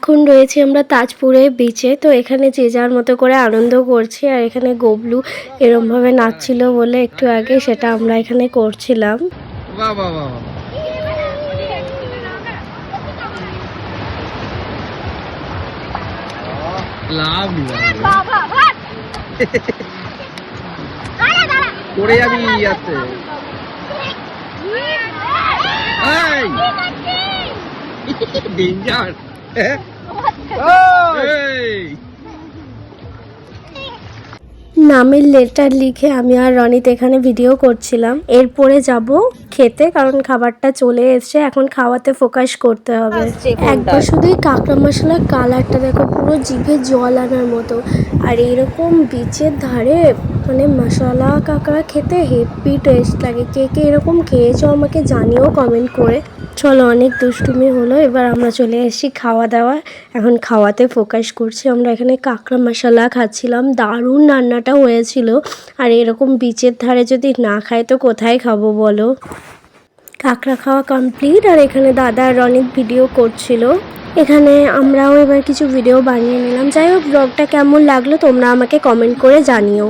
এখন রয়েছি আমরা তাজপুরে বিচে। তো এখানে যে যার মতো করে আনন্দ করছি, আর এখানে গবলু এরমভাবে নাচছিল বলে একটু আগে সেটা আমরা এখানে করছিলাম। বাহ বাহ বাহ লাভ করে যাবি আছে ডেঞ্জার। নামের লেটার লিখে আমি আর রনিত এখানে ভিডিও করছিলাম। এরপরে যাব খেতে, কারণ খাবারটা চলে এসেছে, এখন খাওয়াতে ফোকাস করতে হবে। একবার শুধুই কাঁকড়া মশলার কালারটা দেখো, পুরো জিভে জল আনার মতো। আর এইরকম বিচের ধারে মানে মশলা কাঁকড়া খেতে হেভি টেস্ট লাগে। কে কে এরকম খেয়েছো আমাকে জানিও কমেন্ট করে। চলো, অনেক দুষ্টুমি হলো, এবার আমরা চলে এসেছি খাওয়া দাওয়া। এখন খাওয়াতে ফোকাস করছি। আমরা এখানে কাঁকড়া মশলা খাচ্ছিলাম, দারুণ রান্নাটা হয়েছিল। আর এরকম বিচের ধারে যদি না খাই তো কোথায় খাবো বলো। কাঁকড়া খাওয়া কমপ্লিট, আর এখানে দাদা আর রনিত ভিডিও করছিল। এখানে আমরাও এবার কিছু ভিডিও বানিয়ে নিলাম। যাই হোক, ব্লগটা কেমন লাগলো তোমরা আমাকে কমেন্ট করে জানিও।